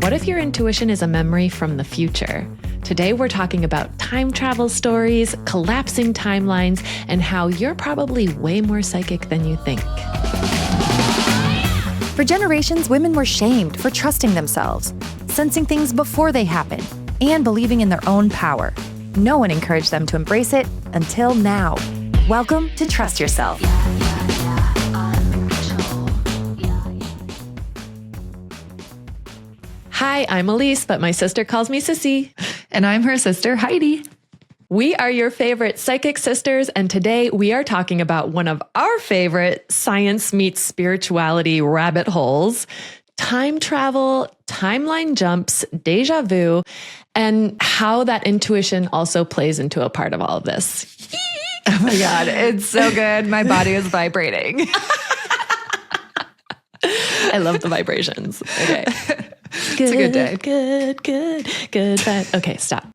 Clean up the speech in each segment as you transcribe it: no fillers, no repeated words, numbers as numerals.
What if your intuition is a memory from the future? Today, we're talking about time travel stories, collapsing timelines, and how you're probably way more psychic than you think. For generations, women were shamed for trusting themselves, sensing things before they happen, and believing in their own power. No one encouraged them to embrace it until now. Welcome to Trust Yourself. Hi, I'm Elise, but my sister calls me Sissy. And I'm her sister, Heidi. We are your favorite psychic sisters, and today we are talking about one of our favorite science meets spirituality rabbit holes: time travel, timeline jumps, déjà vu, and how that intuition also plays into a part of all of this. Oh my God, it's so good. My body is vibrating. I love the vibrations. Okay. It's a good day. Good. Okay, stop.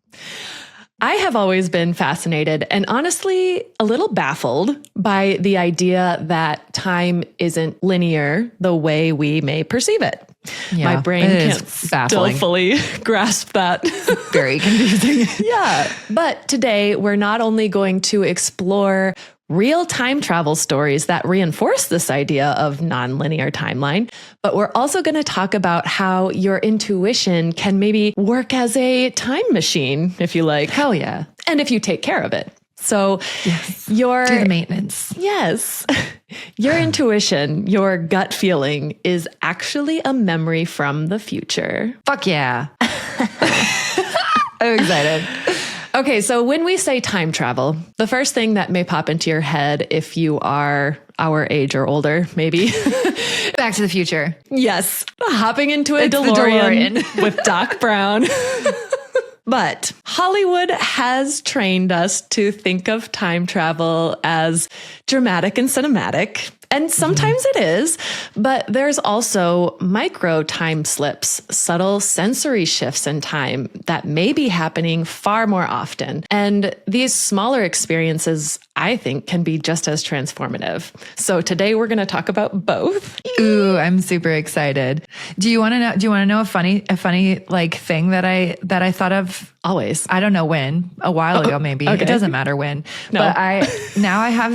I have always been fascinated and honestly a little baffled by the idea that time isn't linear the way we may perceive it. Yeah, my brain can't still fully grasp that. Very confusing. Yeah. But today we're not only going to explore real time travel stories that reinforce this idea of nonlinear timeline, but we're also going to talk about how your intuition can maybe work as a time machine, if you like. Hell yeah. And if you take care of it. So your do the maintenance. Yes. Your intuition, your gut feeling is actually a memory from the future. Fuck yeah. I'm excited. Okay, so when we say time travel, the first thing that may pop into your head if you are our age or older, maybe. Back to the Future. Yes. Hopping into a DeLorean with Doc Brown. But Hollywood has trained us to think of time travel as dramatic and cinematic. And sometimes it is, but there's also micro time slips, subtle sensory shifts in time that may be happening far more often. And these smaller experiences, I think, can be just as transformative. So today we're going to talk about both. Ooh, I'm super excited. Do you want to know a funny like thing that I thought of? Always. I don't know when, a while ago maybe. Okay. It doesn't matter when. No. But now I have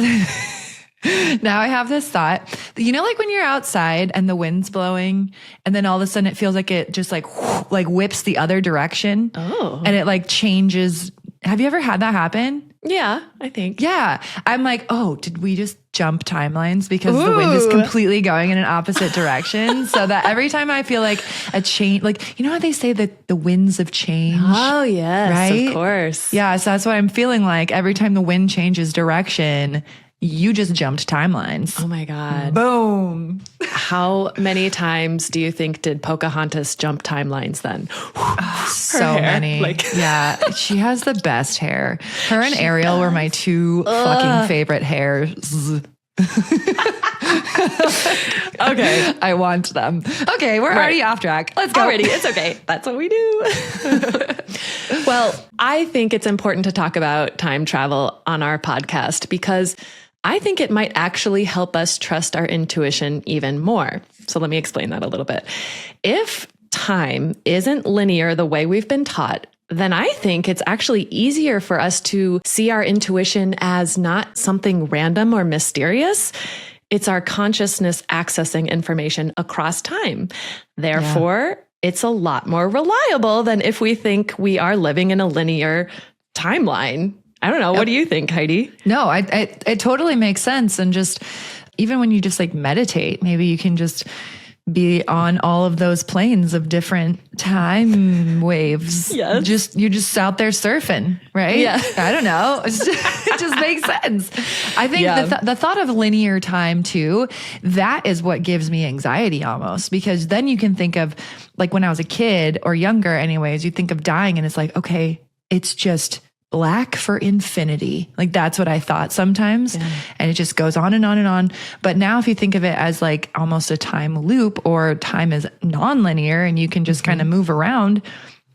this thought. You know, like when you're outside and the wind's blowing and then all of a sudden it feels like it just like whips the other direction. Oh. And it like changes. Have you ever had that happen? Yeah, I think. Yeah. I'm like, oh, did we just jump timelines because the wind is completely going in an opposite direction? So that every time I feel like a change, like, you know how they say that the winds of change? Oh, yes, right? Of course. Yeah. So that's what I'm feeling like. Every time the wind changes direction, you just jumped timelines. Oh my God. Boom. How many times do you think did Pocahontas jump timelines then? So many. Yeah. She has the best hair. Her and Ariel were my two fucking favorite hairs. Okay. I want them. Okay. We're already off track. Let's go. Already. It's okay. That's what we do. Well, I think it's important to talk about time travel on our podcast because I think it might actually help us trust our intuition even more. So let me explain that a little bit. If time isn't linear the way we've been taught, then I think it's actually easier for us to see our intuition as not something random or mysterious. It's our consciousness accessing information across time. Therefore, it's a lot more reliable than if we think we are living in a linear timeline. I don't know. What do you think, Heidi? No, it totally makes sense. And just even when you just like meditate, maybe you can just be on all of those planes of different time waves. Yes. You're just out there surfing, right? Yeah. I don't know. It just makes sense. I think the thought of linear time too, that is what gives me anxiety almost, because then you can think of like when I was a kid or younger anyways, you think of dying and it's like, okay, it's just black for infinity. Like that's what I thought sometimes. Yeah. And it just goes on and on and on. But now if you think of it as like almost a time loop or time is nonlinear and you can just kind of move around,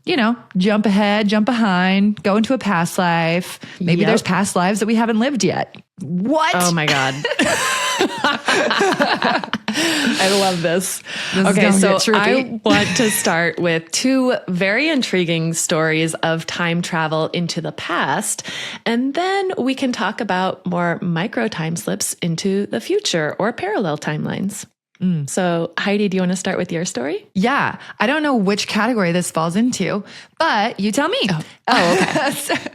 jump ahead, jump behind, go into a past life. Maybe there's past lives that we haven't lived yet. What? Oh my God. I love this. Okay, so I want to start with two very intriguing stories of time travel into the past, and then we can talk about more micro time slips into the future or parallel timelines. So Heidi, do you want to start with your story? Yeah. I don't know which category this falls into, but you tell me. Oh okay.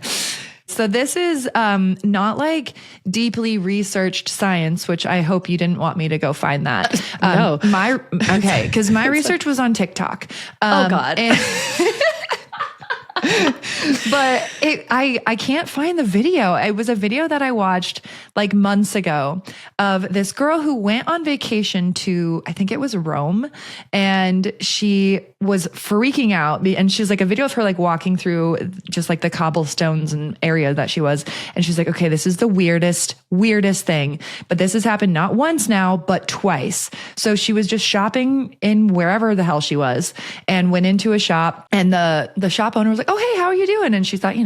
So this is not like deeply researched science, which I hope you didn't want me to go find that. No. Because my research was on TikTok. Oh God. But I can't find the video. It was a video that I watched like months ago of this girl who went on vacation to, I think it was Rome, and she was freaking out. And she's like a video of her like walking through just like the cobblestones and area that she was. And she's like, okay, this is the weirdest thing. But this has happened not once now, but twice. So she was just shopping in wherever the hell she was and went into a shop, and the shop owner was like, oh, hey, how are you doing? And she thought,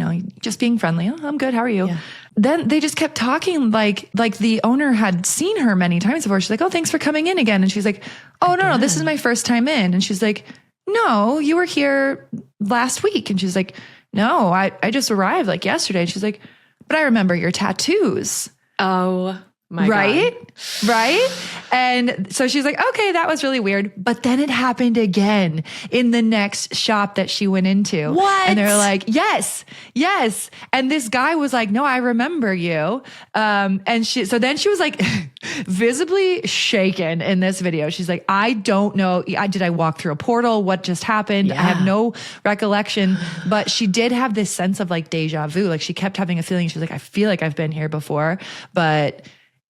just being friendly. Oh, I'm good. How are you? Yeah. Then they just kept talking like the owner had seen her many times before. She's like, oh, thanks for coming in again. And she's like, oh, no, this is my first time in. And she's like, no, you were here last week. And she's like, no, I just arrived like yesterday. And she's like, but I remember your tattoos. Oh my God. God. Right? And so she's like, okay, that was really weird. But then it happened again in the next shop that she went into. What? And they're like, yes. And this guy was like, no, I remember you. So then she was like visibly shaken in this video. She's like, I don't know. Did I walk through a portal? What just happened? Yeah. I have no recollection, but she did have this sense of like deja vu. Like she kept having a feeling. She's like, I feel like I've been here before, but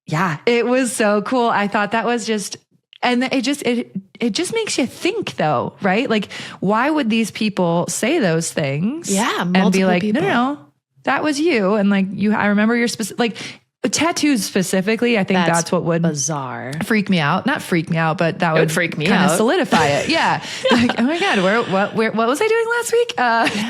yeah, it was so cool. I thought that was just, and it just makes you think though, right? Like, why would these people say those things? Yeah, and be like, people. no, that was you. And like I remember your specific, like tattoos specifically. I think that's what would bizarre freak me out. Not freak me out, but that would freak me kind out. of solidify it. Yeah. Like, oh my God, what was I doing last week?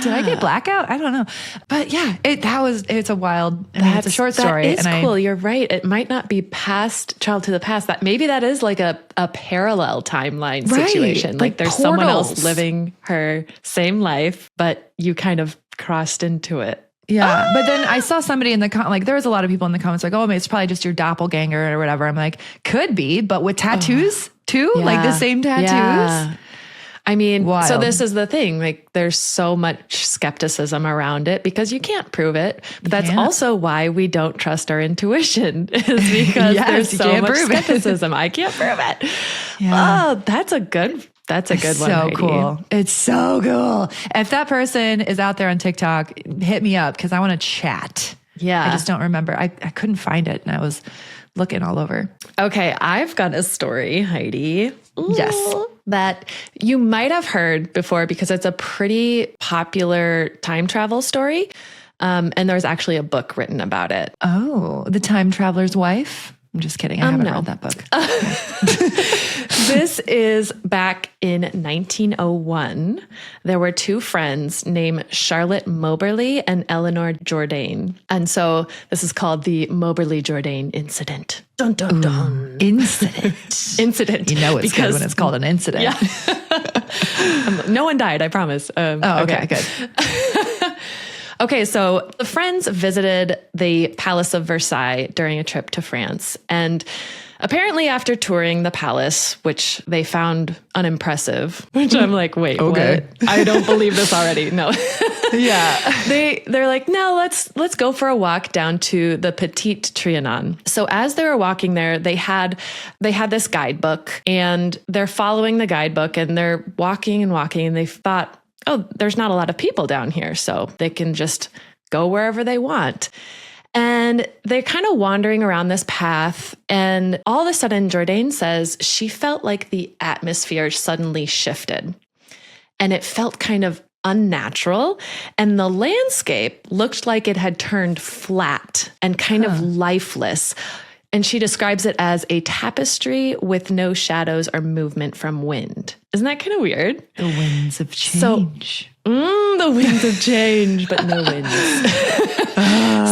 Did I get blackout? I don't know. But yeah, it's a wild, it's a short story. That is cool. You're right. It might not be past child to the past. That is like a parallel timeline situation. Like there's portals. Someone else living her same life, but you kind of crossed into it. Yeah. But then I saw somebody in there was a lot of people in the comments like, oh, it's probably just your doppelganger or whatever. I'm like, could be, but with tattoos too, like the same tattoos. Yeah. I mean, wild. So this is the thing, like there's so much skepticism around it because you can't prove it. But that's also why we don't trust our intuition is because there's so much skepticism. I can't prove it. Yeah. Oh, that's a good one. So Heidi. Cool. It's so cool. If that person is out there on TikTok, hit me up because I want to chat. Yeah. I just don't remember. I couldn't find it and I was looking all over. Okay. I've got a story, Heidi. Yes. That you might have heard before because it's a pretty popular time travel story. And there's actually a book written about it. Oh, The Time Traveler's Wife? I'm just kidding. I haven't read that book. This is back in 1901. There were two friends named Charlotte Moberly and Eleanor Jourdain. And so this is called the Moberly-Jourdain incident. Dun, dun, dun. Incident. Incident. You know it's good when it's called an incident. Yeah. No one died, I promise. Okay, good. Okay, so the friends visited the Palace of Versailles during a trip to France. And apparently after touring the palace, which they found unimpressive, which I'm like, wait, okay. What? I don't believe this already. No. Yeah. They're like, no, let's go for a walk down to the Petit Trianon. So as they were walking there, they had this guidebook and they're following the guidebook and they're walking and they thought, oh, there's not a lot of people down here, so they can just go wherever they want. And they're kind of wandering around this path. And all of a sudden, Jourdain says she felt like the atmosphere suddenly shifted. And it felt kind of unnatural. And the landscape looked like it had turned flat and kind of lifeless. And she describes it as a tapestry with no shadows or movement from wind. Isn't that kind of weird? The winds of change. The winds of change, but no winds.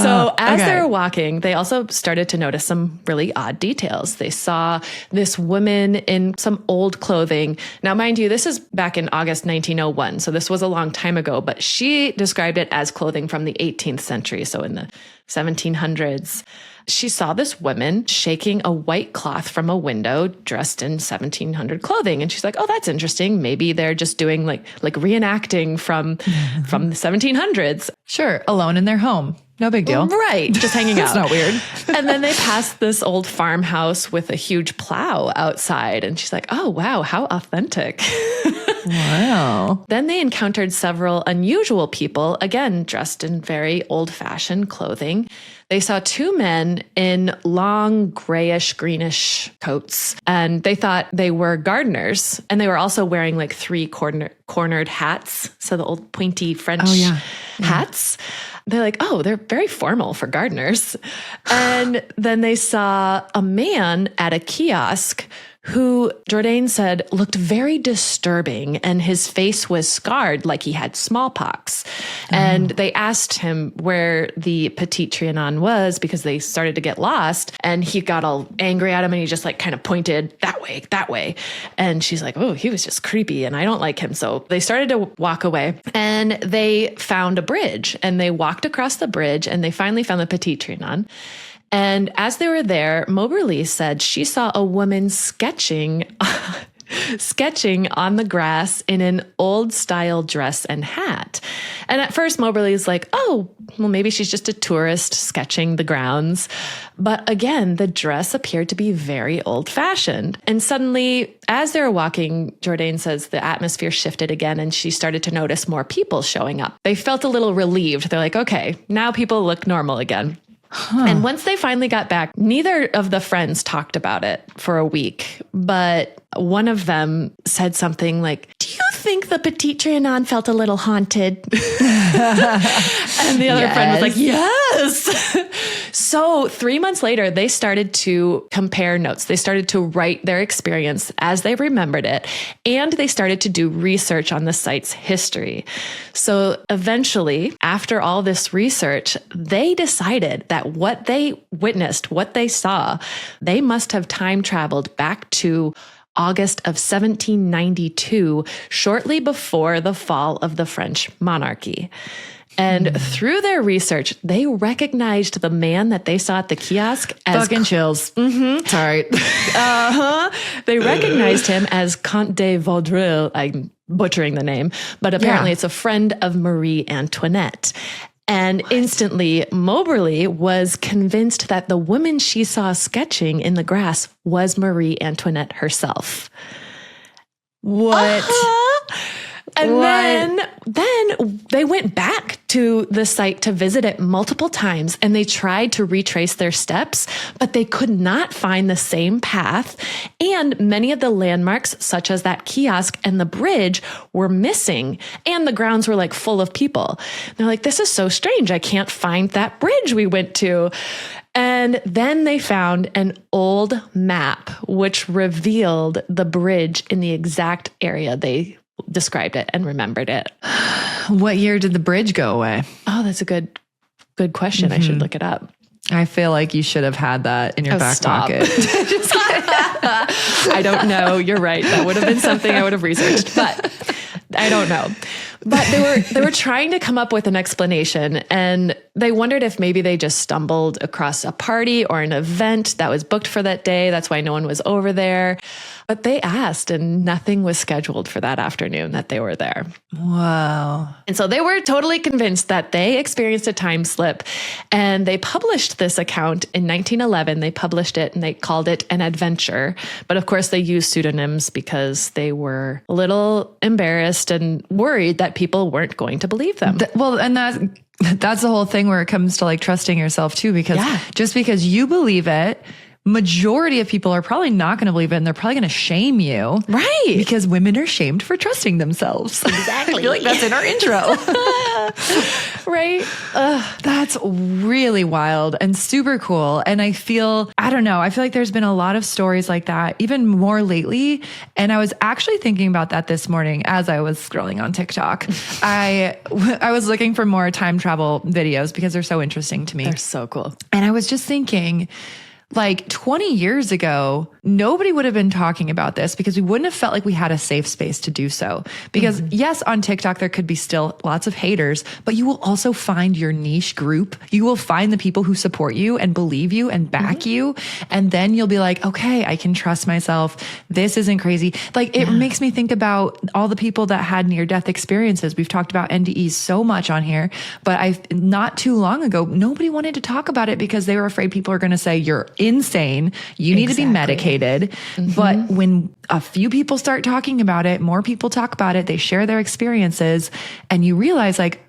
So as they were walking, they also started to notice some really odd details. They saw this woman in some old clothing. Now, mind you, this is back in August 1901. So this was a long time ago, but she described it as clothing from the 18th century. So in the 1700s. She saw this woman shaking a white cloth from a window dressed in 1700 clothing. And she's like, oh, that's interesting. Maybe they're just doing like reenacting from the 1700s. Sure. Alone in their home. No big deal. Right. Just hanging out. It's not weird. And then they passed this old farmhouse with a huge plow outside. And she's like, oh, wow, how authentic. Wow. Then they encountered several unusual people, again, dressed in very old-fashioned clothing. They saw two men in long grayish, greenish coats, and they thought they were gardeners. And they were also wearing like three cornered hats. So the old pointy French hats. They're like, oh, they're very formal for gardeners. And then they saw a man at a kiosk who Jourdain said looked very disturbing, and his face was scarred like he had smallpox. And they asked him where the Petit Trianon was because they started to get lost, and he got all angry at him, and he just like kind of pointed that way. And she's like, oh, he was just creepy and I don't like him. So they started to walk away, and they found a bridge, and they walked across the bridge, and they finally found the Petit Trianon. And as they were there, Moberly said she saw a woman sketching on the grass in an old style dress and hat. And at first Moberly's like, oh, well, maybe she's just a tourist sketching the grounds. But again, the dress appeared to be very old fashioned. And suddenly, as they were walking, Jourdain says the atmosphere shifted again, and she started to notice more people showing up. They felt a little relieved. They're like, okay, now people look normal again. And once they finally got back, neither of the friends talked about it for a week, but one of them said something like, do you think the Petit Trianon felt a little haunted? And the other friend was like, yes. So 3 months later, they started to compare notes. They started to write their experience as they remembered it, and they started to do research on the site's history. So eventually, after all this research, they decided that what they witnessed, what they saw, they must have time traveled back to August of 1792, shortly before the fall of the French monarchy. And through their research, they recognized the man that they saw at the kiosk as fucking chills. Sorry. They recognized him as Comte de Vaudreuil. I'm butchering the name, but apparently it's a friend of Marie Antoinette. And instantly, Moberly was convinced that the woman she saw sketching in the grass was Marie Antoinette herself. What? And then they went back to the site to visit it multiple times, and they tried to retrace their steps, but they could not find the same path. And many of the landmarks, such as that kiosk and the bridge, were missing. And the grounds were like full of people. They're like, this is so strange. I can't find that bridge we went to. And then they found an old map, which revealed the bridge in the exact area they described it and remembered it. What year did the bridge go away? Oh, that's a good question. I should look it up. I feel like you should have had that in your back pocket. Just I don't know. You're right. That would have been something I would have researched, but I don't know. But they were trying to come up with an explanation, and they wondered if maybe they just stumbled across a party or an event that was booked for that day. That's why no one was over there. But they asked, and nothing was scheduled for that afternoon that they were there. Wow. And so they were totally convinced that they experienced a time slip, and they published this account in 1911. They published it and they called it an adventure. But of course, they used pseudonyms because they were a little embarrassed and worried that people weren't going to believe them. Well, and that's the whole thing where it comes to like trusting yourself too, because just because you believe it, majority of people are probably not going to believe it, and they're probably going to shame you. Right. Because women are shamed for trusting themselves. Exactly. I feel like that's in our intro. Right. That's really wild and super cool. And I feel like there's been a lot of stories like that, even more lately. And I was actually thinking about that this morning as I was scrolling on TikTok. I was looking for more time travel videos because they're so interesting to me. They're so cool. And I was just thinking, like 20 years ago, nobody would have been talking about this because we wouldn't have felt like we had a safe space to do so. Because yes, on TikTok, there could be still lots of haters, but you will also find your niche group. You will find the people who support you and believe you and back you. And then you'll be like, okay, I can trust myself. This isn't crazy. Like it makes me think about all the people that had near-death experiences. We've talked about NDEs so much on here, but not too long ago, nobody wanted to talk about it because they were afraid people are going to say, you're insane. You need to be medicated. But when a few people start talking about it, more people talk about it, they share their experiences, and you realize like,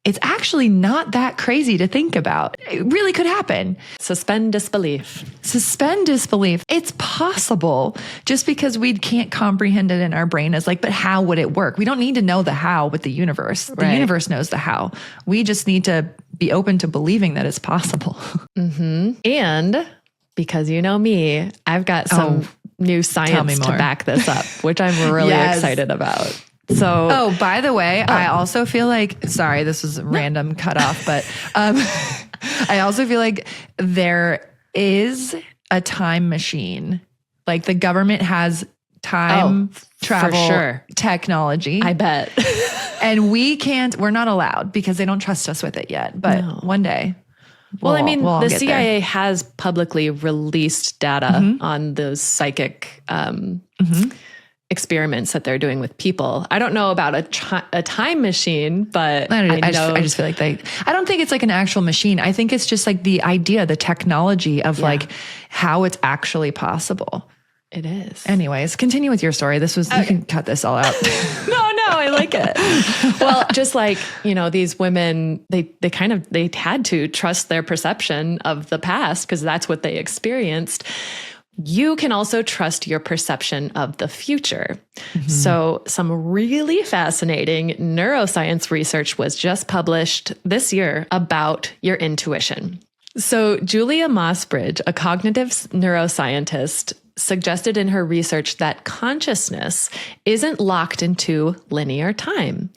it's actually not that crazy to think about. It really could happen. Suspend disbelief. Suspend disbelief. It's possible just because we can't comprehend it in our brain as like, but how would it work? We don't need to know the how with the universe. The universe knows the how. We just need to be open to believing that it's possible. And because you know me, I've got some new science to back this up, which I'm really excited about. So, by the way, I also feel like, sorry, this was a random cutoff, but I also feel like there is a time machine. Like the government has time travel technology. I bet. And we're not allowed because they don't trust us with it yet. But one day. Well, I mean, the CIA has publicly released data on those psychic experiments that they're doing with people. I don't know about a time machine, but I just feel like I don't think it's like an actual machine. I think it's just like the idea, the technology of like how it's actually possible. It is. Anyways, continue with your story. You can cut this all out. No, I like it. Well, just like, these women, they had to trust their perception of the past because that's what they experienced. You can also trust your perception of the future. So some really fascinating neuroscience research was just published this year about your intuition. So Julia Mossbridge, a cognitive neuroscientist, suggested in her research that consciousness isn't locked into linear time.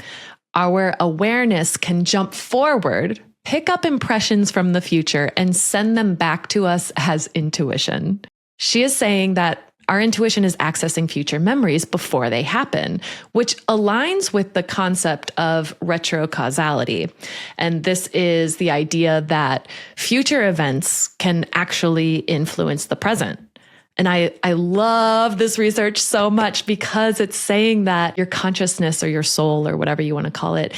Our awareness can jump forward, pick up impressions from the future, and send them back to us as intuition. She is saying that our intuition is accessing future memories before they happen, which aligns with the concept of retrocausality. And this is the idea that future events can actually influence the present. And I love this research so much because it's saying that your consciousness or your soul or whatever you want to call it,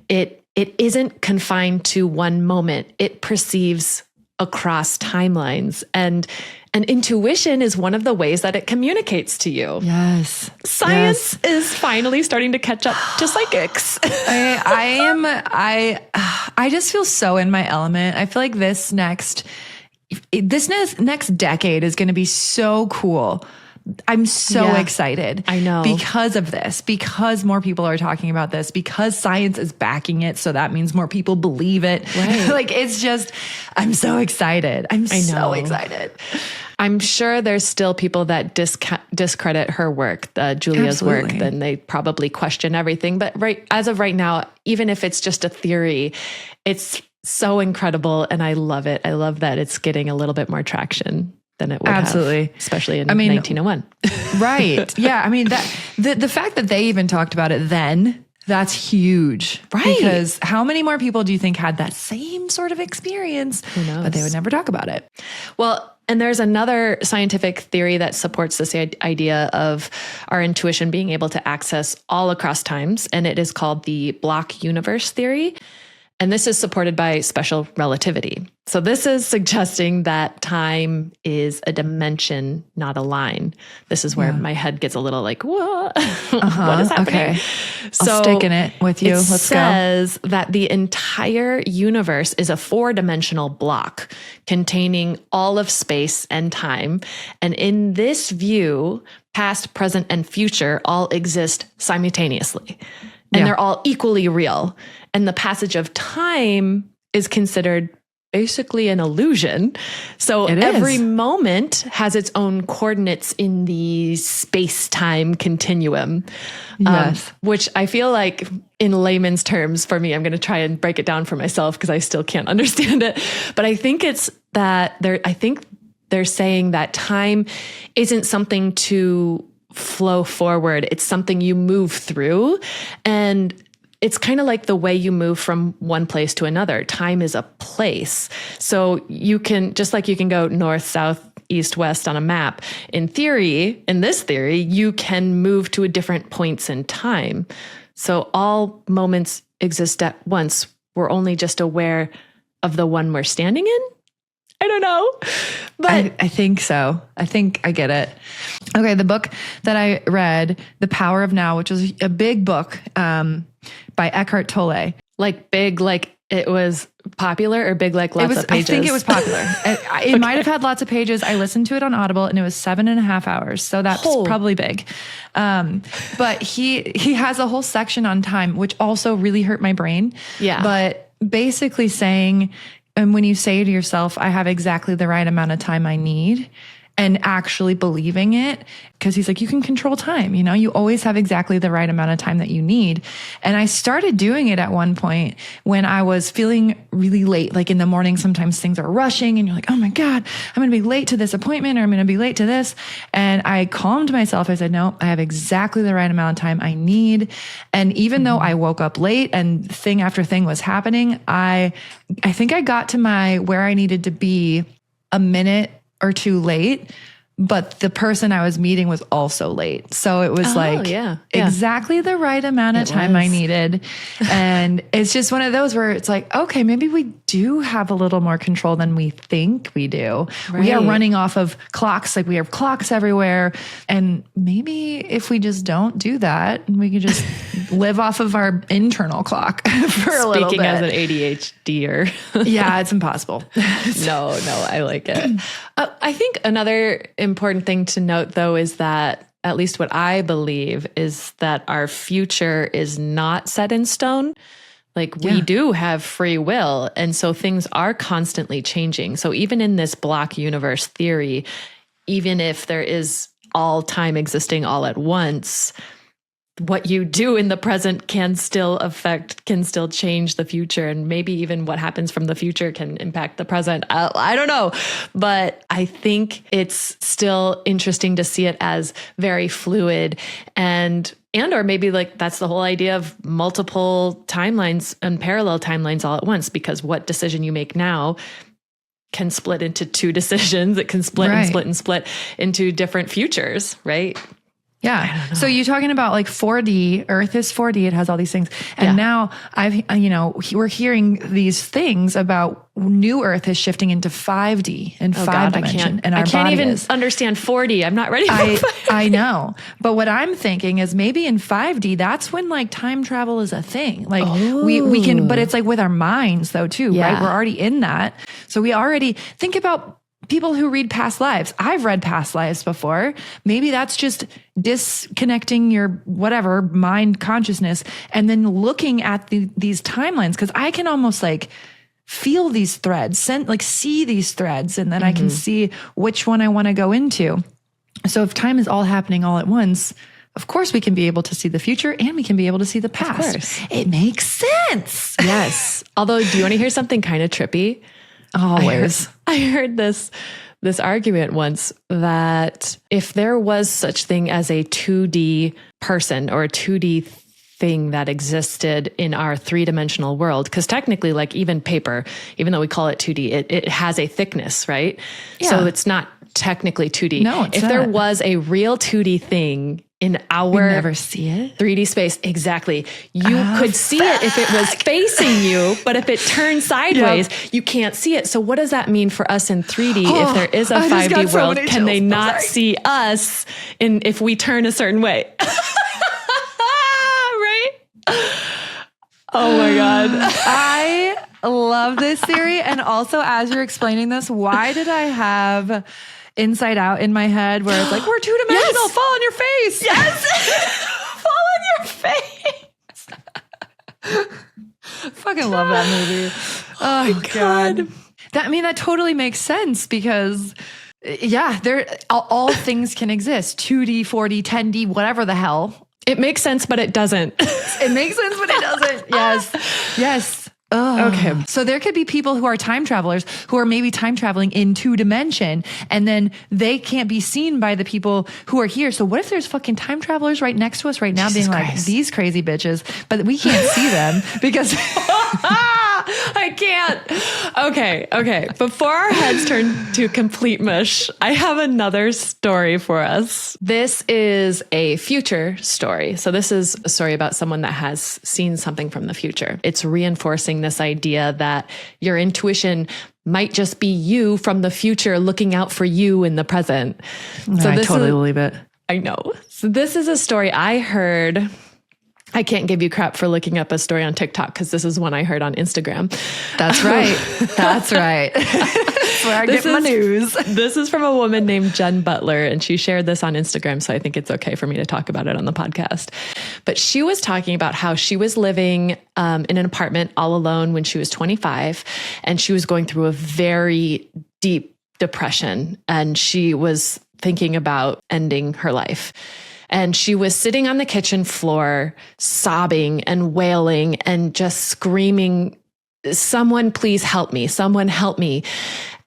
it isn't confined to one moment. It perceives across timelines. And intuition is one of the ways that it communicates to you. Yes. Science is finally starting to catch up to psychics. I just feel so in my element. I feel like this next decade is going to be so cool. I'm so excited. I know. Because of this, because more people are talking about this, because science is backing it. So that means more people believe it. Right. Like, it's just, I'm so excited. So excited. I'm sure there's still people that discredit her work, Julia's work, then they probably question everything. But as of right now, even if it's just a theory, it's so incredible. And I love it. I love that it's getting a little bit more traction than it would have, especially in 1901. Right. Yeah. I mean, the fact that they even talked about it then, that's huge. Right. Because how many more people do you think had that same sort of experience? Who knows? But they would never talk about it. Well, and there's another scientific theory that supports this idea of our intuition being able to access all across times, and it is called the block universe theory. And this is supported by special relativity. So this is suggesting that time is a dimension, not a line. This is where my head gets a little like, what? What is happening? Okay. I'll stick in it with you. It Let's says that the entire universe is a 4-dimensional block containing all of space and time. And in this view, past, present, and future all exist simultaneously. And they're all equally real. And the passage of time is considered basically an illusion. So every moment has its own coordinates in the space-time continuum. Yes. Which I feel like in layman's terms for me, I'm going to try and break it down for myself because I still can't understand it. But I think it's that they're saying that time isn't something to flow forward. It's something you move through. And it's kind of like the way you move from one place to another. Time is a place. So you can, just like you can go north, south, east, west on a map, in this theory, you can move to a different points in time. So all moments exist at once. We're only just aware of the one we're standing in. I don't know, but I think so. I think I get it. Okay. The book that I read, The Power of Now, which was a big book, by Eckhart Tolle. Like big, like it was popular, or big, like lots of pages? I think it was popular. It might have had lots of pages. I listened to it on Audible and it was 7.5 hours. So that's probably big. But he has a whole section on time, which also really hurt my brain. Yeah. But basically saying, and when you say to yourself, I have exactly the right amount of time I need, and actually believing it, because he's like, you can control time, you always have exactly the right amount of time that you need. And I started doing it at one point when I was feeling really late, like in the morning, sometimes things are rushing and you're like, oh my God, I'm going to be late to this appointment, or I'm going to be late to this. And I calmed myself. I said, no, I have exactly the right amount of time I need. And even though I woke up late and thing after thing was happening, I think I got to where I needed to be a minute or too late, but the person I was meeting was also late. So it was exactly the right amount of time I needed. And it's just one of those where it's like, okay, maybe we do have a little more control than we think we do. Right. We are running off of clocks. Like we have clocks everywhere. And maybe if we just don't do that, we could just live off of our internal clock for a little bit. Speaking as an ADHDer. Yeah, it's impossible. No, I like it. I think another important thing to note, though, is that at least what I believe is that our future is not set in stone. Like we do have free will. And so things are constantly changing. So even in this block universe theory, even if there is all time existing all at once, what you do in the present can still change the future. And maybe even what happens from the future can impact the present. I don't know. But I think it's still interesting to see it as very fluid or maybe like that's the whole idea of multiple timelines and parallel timelines all at once, because what decision you make now can split into two decisions. It can split and split and split into different futures, right? Yeah. So you're talking about like 4D, Earth is 4D. It has all these things. And now we're hearing these things about new Earth is shifting into 5D and 5D. And I can't even understand 4D. I'm not ready for 5D. I know. But what I'm thinking is maybe in 5D, that's when like time travel is a thing. Like we can, but it's like with our minds though too, right? We're already in that. So we already think about people who read past lives. I've read past lives before. Maybe that's just disconnecting your whatever mind consciousness and then looking at these timelines. Because I can almost like feel these threads, see these threads, and then I can see which one I want to go into. So if time is all happening all at once, of course we can be able to see the future and we can be able to see the past. Of course. It makes sense. Yes. Although, do you want to hear something kind of trippy? Always. I heard this argument once that if there was such thing as a 2D person or a 2D thing that existed in our three-dimensional world. Because technically, like even paper, even though we call it 2D, it has a thickness, right? Yeah. So it's not technically 2D. No, it's if not. there was a real 2D thing in our We'd never see it. 3D space, exactly. You could see it if it was facing you, but if it turned sideways, you can't see it. So what does that mean for us in 3D? If there is a 5D world, can they not see us if we turn a certain way? Right? Oh my God. I love this theory. And also, as you're explaining this, why did I have Inside Out in my head where it's like, we're two-dimensional, Yes. fall on your face. Yes. Fall on your face. Fucking love that movie. Oh God. That totally makes sense because all things can exist. 2D, 4D, 10D, whatever the hell. It makes sense, but it doesn't. It makes sense, but it doesn't. Yes. Okay. So there could be people who are time travelers who are maybe time traveling in 2D, and then they can't be seen by the people who are here. So what if there's fucking time travelers right next to us right now being like, these crazy bitches, but we can't see them because I can't. Okay. Before our heads turn to complete mush, I have another story for us. This is a future story. So this is a story about someone that has seen something from the future. It's reinforcing this idea that your intuition might just be you from the future looking out for you in the present. So I totally believe it. I know. So this is a story I heard. I can't give you crap for looking up a story on TikTok because this is one I heard on Instagram. That's right. That's right. That's where I get my news. This is from a woman named Jen Butler, and she shared this on Instagram, so I think it's okay for me to talk about it on the podcast. But she was talking about how she was living in an apartment all alone when she was 25, and she was going through a very deep depression, and she was thinking about ending her life. And she was sitting on the kitchen floor, sobbing and wailing and just screaming, "Someone please help me. Someone help me."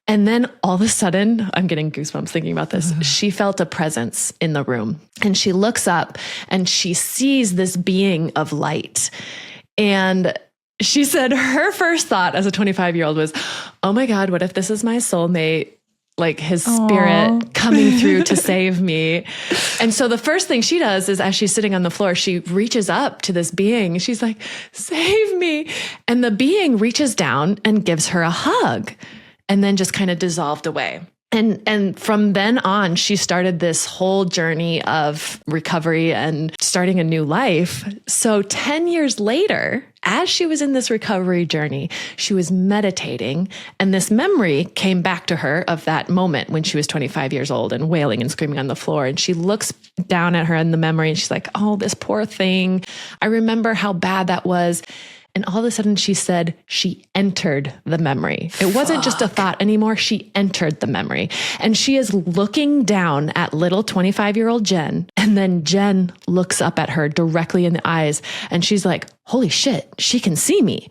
And then all of a sudden, I'm getting goosebumps thinking about this. She felt a presence in the room, and she looks up and she sees this being of light. And she said her first thought as a 25-year-old was, "Oh my God, what if this is my soulmate? Like his spirit coming through to save me." And so the first thing she does is, as she's sitting on the floor, she reaches up to this being. She's like, "Save me." And the being reaches down and gives her a hug and then just kind of dissolved away. And from then on, she started this whole journey of recovery and starting a new life. So 10 years later, as she was in this recovery journey, she was meditating, and this memory came back to her of that moment when she was 25 years old and wailing and screaming on the floor. And she looks down at her in the memory and she's like, "Oh, this poor thing. I remember how bad that was." And all of a sudden she said she entered the memory. It wasn't just a thought anymore. She entered the memory. And she is looking down at little 25-year-old Jen. And then Jen looks up at her directly in the eyes. And she's like, "Holy shit, she can see me."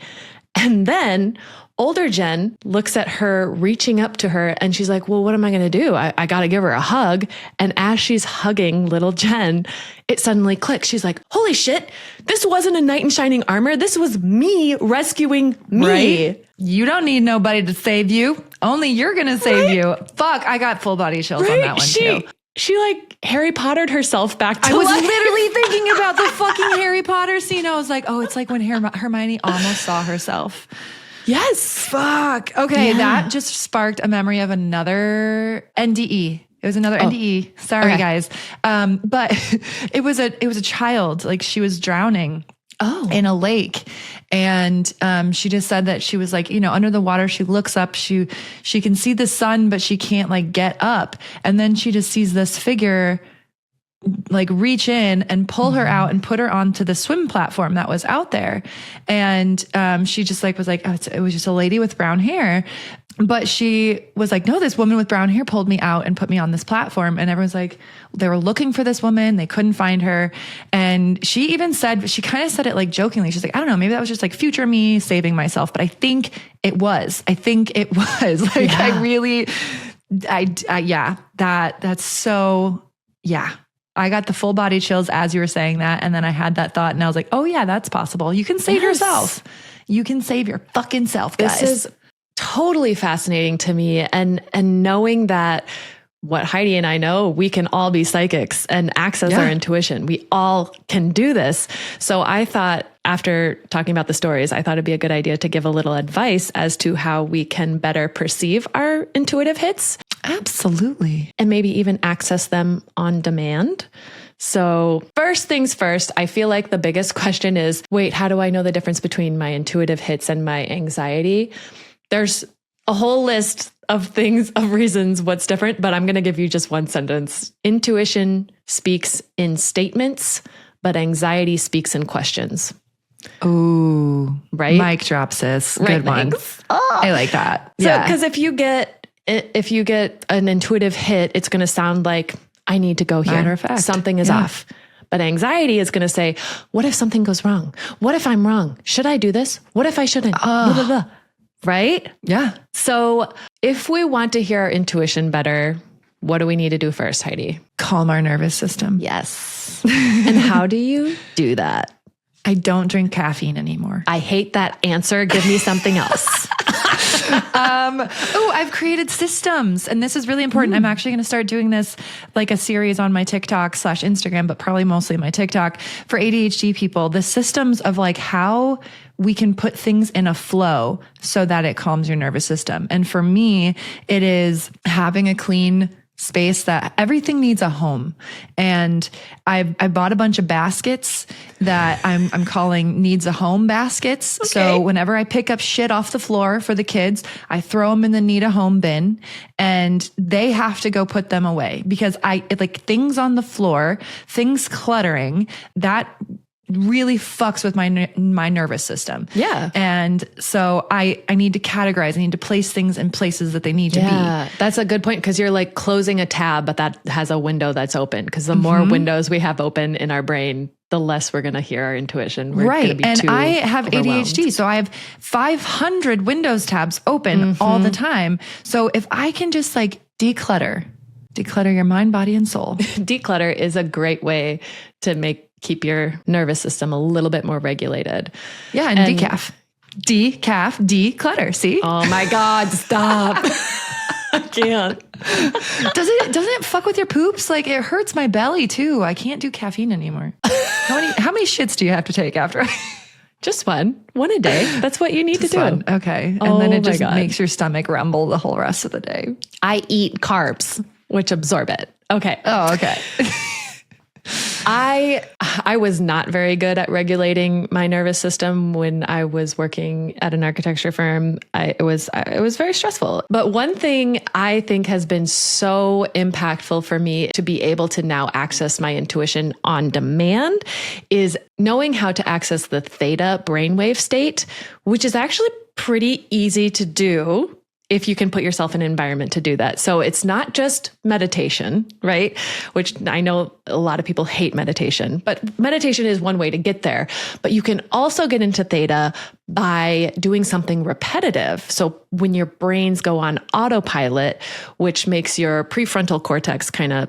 And then older Jen looks at her, reaching up to her, and she's like, "Well, what am I going to do? I got to give her a hug." And as she's hugging little Jen, it suddenly clicks. She's like, "Holy shit, this wasn't a knight in shining armor. This was me rescuing me." Right? You don't need nobody to save you. Only you're going to save you. Fuck, I got full body chills on that one too. She like Harry Pottered herself back to I was life. literally thinking about the fucking Harry Potter scene. I was like, oh, it's like when Hermione almost saw herself. Yes. Fuck. Okay, that just sparked a memory of another NDE. It was another NDE. Sorry, guys. But it was a child. Like she was drowning in a lake. And she just said that she was like, under the water, she looks up, she can see the sun, but she can't like get up. And then she just sees this figure like reach in and pull her out and put her onto the swim platform that was out there. And she just like was like, oh, it was just a lady with brown hair. But she was like, no, this woman with brown hair pulled me out and put me on this platform. And everyone's like, they were looking for this woman. They couldn't find her. And she even said, she kind of said it like jokingly. She's like, I don't know, maybe that was just like future me saving myself. But I think it was. Like, I really, that's so, yeah. I got the full body chills as you were saying that. And then I had that thought and I was like, oh yeah, that's possible. You can save yourself. You can save your fucking self, guys. This is totally fascinating to me. And knowing that what Heidi and I know, we can all be psychics and access our intuition. We all can do this. So I thought, after talking about the stories, I thought it'd be a good idea to give a little advice as to how we can better perceive our intuitive hits. Absolutely. And maybe even access them on demand. So first things first, I feel like the biggest question is, wait, how do I know the difference between my intuitive hits and my anxiety? There's a whole list of things, of reasons what's different, but I'm going to give you just one sentence. Intuition speaks in statements, but anxiety speaks in questions. Ooh, right? Mic drop, sis. Right, Good one. Oh. I like that. So, because if you get an intuitive hit, it's going to sound like, I need to go here. Matter of fact. Something is off. But anxiety is going to say, what if something goes wrong? What if I'm wrong? Should I do this? What if I shouldn't? Blah, blah, blah. Right? Yeah. So if we want to hear our intuition better, what do we need to do first, Heidi? Calm our nervous system. Yes. And how do you do that? I don't drink caffeine anymore. I hate that answer. Give me something else. I've created systems, and this is really important. I'm actually going to start doing this like a series on my TikTok/Instagram, but probably mostly my TikTok for ADHD people. The systems of like how we can put things in a flow so that it calms your nervous system. And for me, it is having a clean space that everything needs a home. And I bought a bunch of baskets that I'm calling needs a home baskets. Okay. So whenever I pick up shit off the floor for the kids, I throw them in the need a home bin and they have to go put them away because like things on the floor, things cluttering, that really fucks with my nervous system. Yeah. And so I need to categorize. I need to place things in places that they need to be. Yeah, that's a good point because you're like closing a tab, but that has a window that's open because the more windows we have open in our brain, the less we're going to hear our intuition. We're right. Be and I have overwhelmed. ADHD, so I have 500 Windows tabs open all the time. So if I can just like declutter your mind, body, and soul. Declutter is a great way to keep your nervous system a little bit more regulated. Yeah, and declutter. See? Oh my God, stop. I can't. Doesn't it fuck with your poops? Like it hurts my belly too. I can't do caffeine anymore. How many shits do you have to take after? Just one a day. That's what you need to do. One. Okay. And then it just makes your stomach rumble the whole rest of the day. I eat carbs, which absorb it. Okay. Oh, okay. I was not very good at regulating my nervous system when I was working at an architecture firm. It was very stressful. But one thing I think has been so impactful for me to be able to now access my intuition on demand is knowing how to access the theta brainwave state, which is actually pretty easy to do if you can put yourself in an environment to do that. So it's not just meditation, right? Which I know a lot of people hate meditation, but meditation is one way to get there. But you can also get into theta by doing something repetitive. So when your brains go on autopilot, which makes your prefrontal cortex kind of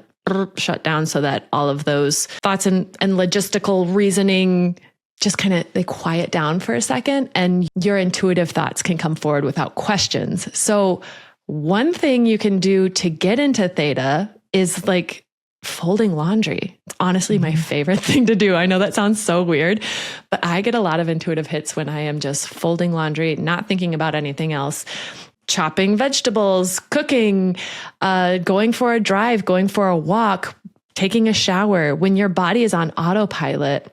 shut down so that all of those thoughts and logistical reasoning just kind of, they quiet down for a second and your intuitive thoughts can come forward without questions. So one thing you can do to get into theta is like folding laundry. It's honestly my favorite thing to do. I know that sounds so weird, but I get a lot of intuitive hits when I am just folding laundry, not thinking about anything else. Chopping vegetables, cooking, going for a drive, going for a walk, taking a shower. When your body is on autopilot,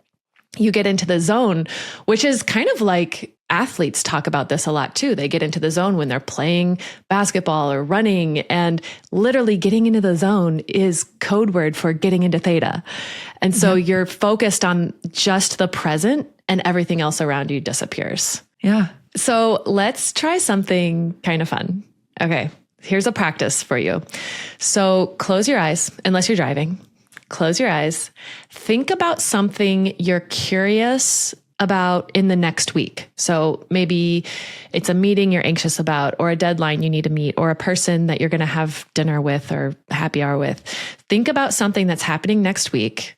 you get into the zone, which is kind of like athletes talk about this a lot too. They get into the zone when they're playing basketball or running, and literally getting into the zone is code word for getting into theta. And so you're focused on just the present and everything else around you disappears. Yeah. So let's try something kind of fun. Okay. Here's a practice for you. So close your eyes, unless you're driving. Close your eyes. Think about something you're curious about in the next week. So maybe it's a meeting you're anxious about, or a deadline you need to meet, or a person that you're going to have dinner with or happy hour with. Think about something that's happening next week.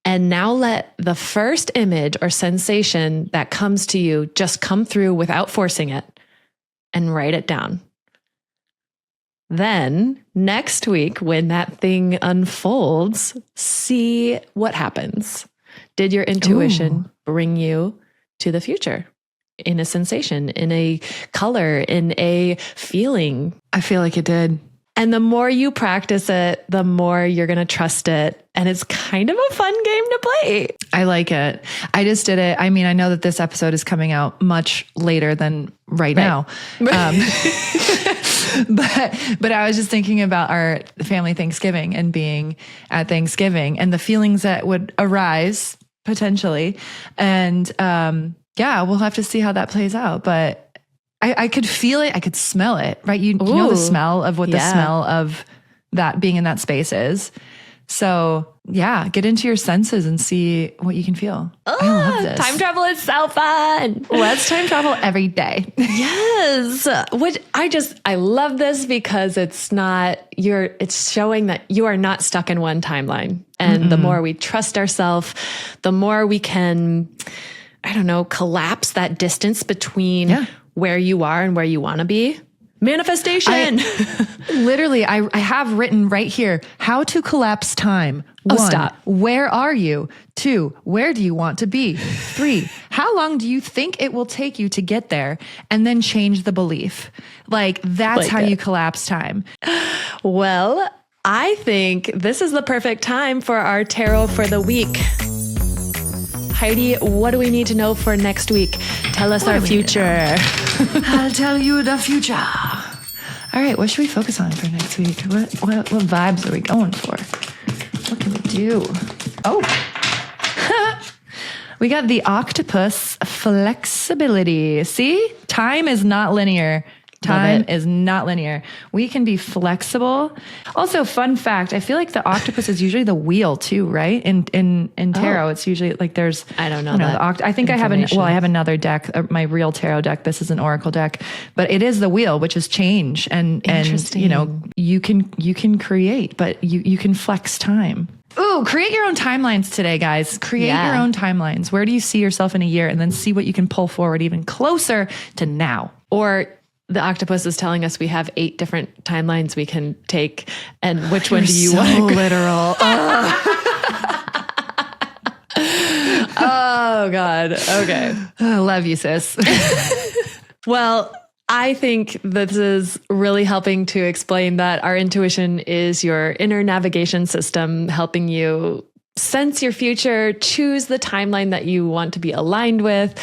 And now let the first image or sensation that comes to you just come through without forcing it, and write it down. Then next week, when that thing unfolds, see what happens. Did your intuition bring you to the future in a sensation, in a color, in a feeling? I feel like it did. And the more you practice it, the more you're going to trust it. And it's kind of a fun game to play. I like it. I just did it. I mean, I know that this episode is coming out much later than right now. But I was just thinking about our family Thanksgiving and being at Thanksgiving and the feelings that would arise potentially. And we'll have to see how that plays out. But I could feel it. I could smell it, right? You know the smell of what the smell of that being in that space is. So yeah, get into your senses and see what you can feel. I love this. Time travel is so fun. Let's time travel every day. Yes. Which I love this because it's showing that you are not stuck in one timeline. And the more we trust ourselves, the more we can, collapse that distance between where you are and where you want to be. Manifestation. Literally, I have written right here, how to collapse time. 1, stop. Where are you? 2, where do you want to be? 3, how long do you think it will take you to get there? And then change the belief. That's how you collapse time. Well, I think this is the perfect time for our tarot for the week. Heidi, what do we need to know for next week? Tell us our future. I'll tell you the future. All right, what should we focus on for next week? What vibes are we going for? What can we do? We got the octopus flexibility. See? Time is not linear. Time is not linear. We can be flexible. Also, fun fact, I feel like the octopus is usually the wheel too, right? In tarot, it's usually there's... I don't know that. I think I have another deck, my real tarot deck. This is an oracle deck, but it is the wheel, which is change. And you can create, but you can flex time. Ooh, create your own timelines today, guys. Create your own timelines. Where do you see yourself in a year? And then see what you can pull forward even closer to now. Or the octopus is telling us we have 8 different timelines we can take. And which one do you want? So literal. Oh, God. Okay. I love you, sis. Well, I think this is really helping to explain that our intuition is your inner navigation system, helping you sense your future, choose the timeline that you want to be aligned with.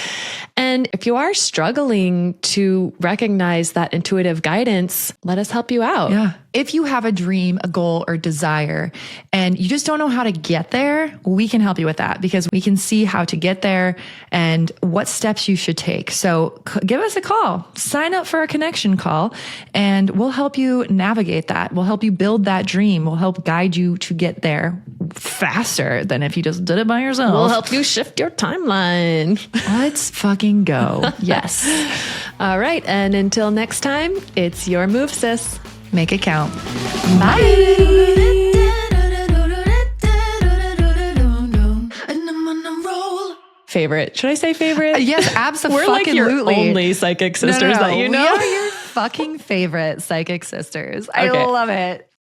And if you are struggling to recognize that intuitive guidance, let us help you out. Yeah. If you have a dream, a goal, or desire, and you just don't know how to get there, we can help you with that because we can see how to get there and what steps you should take. So give us a call, sign up for a connection call, and we'll help you navigate that. We'll help you build that dream. We'll help guide you to get there faster than if you just did it by yourself. We'll help you shift your timeline. Let's fucking go. Yes. All right. And until next time, it's your move, sis. Make it count. Bye. Favorite. Should I say favorite? Yes, absolutely. We're like your only psychic sisters that you know. We are your fucking favorite psychic sisters. I love it.